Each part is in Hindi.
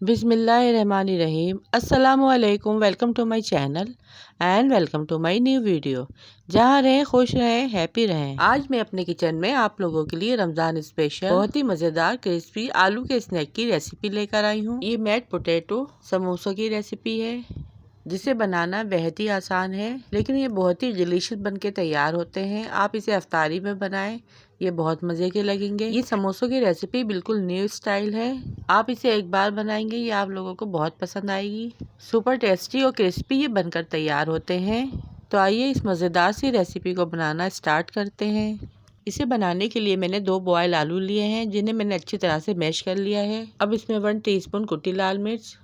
बिस्मिल्लाहिर्रहमानिर्रहीम। अस्सलामुअलैकुम। Welcome to my channel and welcome to my new video. जहाँ रहें खुश रहें हैप्पी रहें। आज मैं अपने किचन में आप लोगों के लिए रमज़ान स्पेशल बहुत ही मज़ेदार क्रिस्पी आलू के स्नैक की रेसिपी लेकर आई हूँ। ये मैट पोटैटो समोसों की रेसिपी है जिसे बनाना बेहद ही आसान है, लेकिन ये बहुत ही डिलीशियस बनके तैयार होते हैं। आप इसे अफ्तारी में बनाएं, ये बहुत मज़े के लगेंगे। ये समोसों की रेसिपी बिल्कुल न्यू स्टाइल है। आप इसे एक बार बनाएंगे, ये आप लोगों को बहुत पसंद आएगी। सुपर टेस्टी और क्रिस्पी ये बनकर तैयार होते हैं। तो आइए इस मज़ेदार सी रेसिपी को बनाना स्टार्ट करते हैं। इसे बनाने के लिए मैंने 2 बॉयल आलू लिए हैं, जिन्हें मैंने अच्छी तरह से मैश कर लिया है। अब इसमें 1 टीस्पून कुटी लाल मिर्च,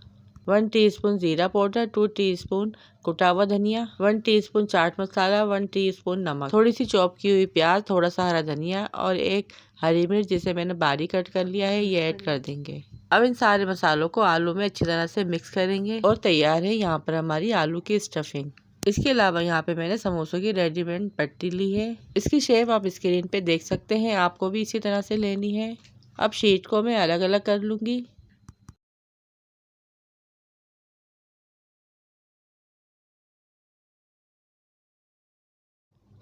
1 टीस्पून जीरा पाउडर, 2 टीस्पून कुटा हुआ धनिया, 1 टीस्पून चाट मसाला, 1 टीस्पून नमक, थोड़ी सी चॉप की हुई प्याज, थोड़ा सा हरा धनिया और एक हरी मिर्च जिसे मैंने बारीक कट कर लिया है, ये ऐड कर देंगे। अब इन सारे मसालों को आलू में अच्छी तरह से मिक्स करेंगे और तैयार है यहाँ पर हमारी आलू की स्टफिंग। इसके अलावा यहाँ पे मैंने समोसों की रेडीमेड पट्टी ली है। इसकी शेप आप स्क्रीन पे देख सकते हैं, आपको भी इसी तरह से लेनी है। अब शीट को मैं अलग अलग कर लूँगी।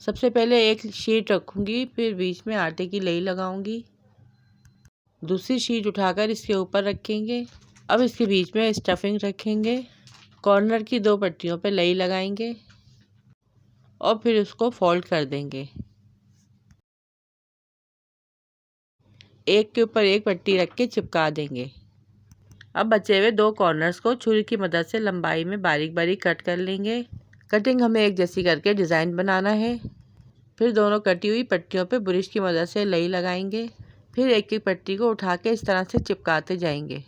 सबसे पहले एक शीट रखूंगी, फिर बीच में आटे की लेई लगाऊंगी। दूसरी शीट उठाकर इसके ऊपर रखेंगे। अब इसके बीच में स्टफिंग रखेंगे। कॉर्नर की 2 पट्टियों पर लेई लगाएंगे और फिर उसको फोल्ड कर देंगे। एक के ऊपर एक पट्टी रख के चिपका देंगे। अब बचे हुए 2 कॉर्नर्स को छुरी की मदद से लंबाई में बारीक बारीक कट कर लेंगे। कटिंग हमें एक जैसी करके डिज़ाइन बनाना है। फिर दोनों कटी हुई पट्टियों पे ब्रश की मदद से लेई लगाएंगे। फिर एक एक पट्टी को उठा के इस तरह से चिपकाते जाएंगे।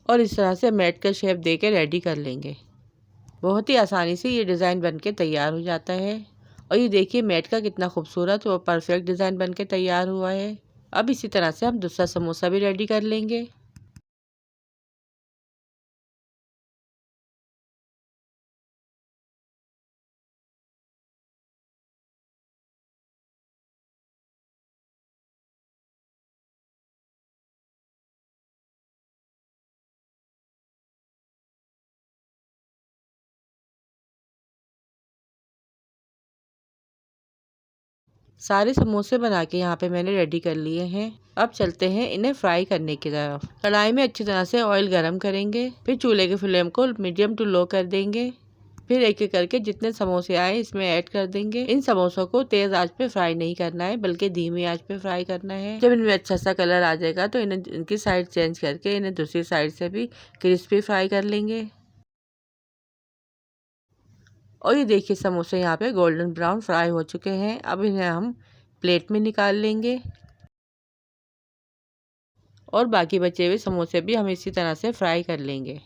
और इस तरह से मैट का शेप दे के रेडी कर लेंगे। बहुत ही आसानी से ये डिज़ाइन बनके तैयार हो जाता है। और ये देखिए मैट का कितना खूबसूरत और परफेक्ट डिज़ाइन बनके तैयार हुआ है। अब इसी तरह से हम दूसरा समोसा भी रेडी कर लेंगे। सारे समोसे बना के यहाँ पे मैंने रेडी कर लिए हैं। अब चलते हैं इन्हें फ्राई करने की तरफ। कढ़ाई में अच्छी तरह से ऑयल गरम करेंगे, फिर चूल्हे की फ्लेम को मीडियम टू लो कर देंगे। फिर एक एक करके जितने समोसे आए इसमें ऐड कर देंगे। इन समोसों को तेज आंच पे फ्राई नहीं करना है, बल्कि धीमी आंच पे फ्राई करना है। जब इनमें अच्छा सा कलर आ जाएगा तो इन्हें इनकी साइड चेंज करके इन्हें दूसरी साइड से भी क्रिस्पी फ्राई कर लेंगे। और ये देखिए समोसे यहाँ पे गोल्डन ब्राउन फ्राई हो चुके हैं। अब इन्हें हम प्लेट में निकाल लेंगे और बाकी बचे हुए समोसे भी हम इसी तरह से फ्राई कर लेंगे।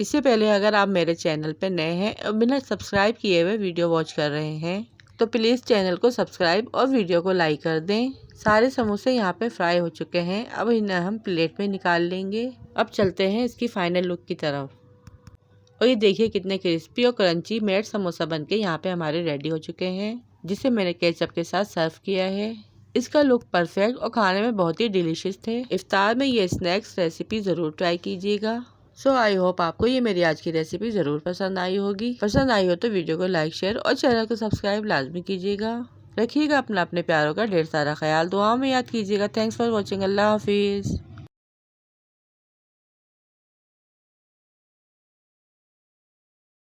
इससे पहले अगर आप मेरे चैनल पर नए हैं और बिना सब्सक्राइब किए हुए वीडियो वॉच कर रहे हैं तो प्लीज़ चैनल को सब्सक्राइब और वीडियो को लाइक कर दें। सारे समोसे यहाँ पे फ्राई हो चुके हैं। अब इन्हें हम प्लेट में निकाल लेंगे। अब चलते हैं इसकी फाइनल लुक की तरफ। और ये देखिए कितने क्रिस्पी और क्रंची मेड समोसा बनके यहाँ पे हमारे रेडी हो चुके हैं, जिसे मैंने केचप के साथ सर्व किया है। इसका लुक परफेक्ट और खाने में बहुत ही डिलीशियस थे। इफ्तार में ये स्नैक्स रेसिपी ज़रूर ट्राई कीजिएगा। सो आई होप आपको ये मेरी आज की रेसिपी ज़रूर पसंद आई होगी। पसंद आई हो तो वीडियो को लाइक शेयर और चैनल को सब्सक्राइब लाजमी कीजिएगा। रखिएगा अपने प्यारों का ढेर सारा ख्याल। दुआओं में याद कीजिएगा। Thanks for watching. अल्लाह हाफिज़।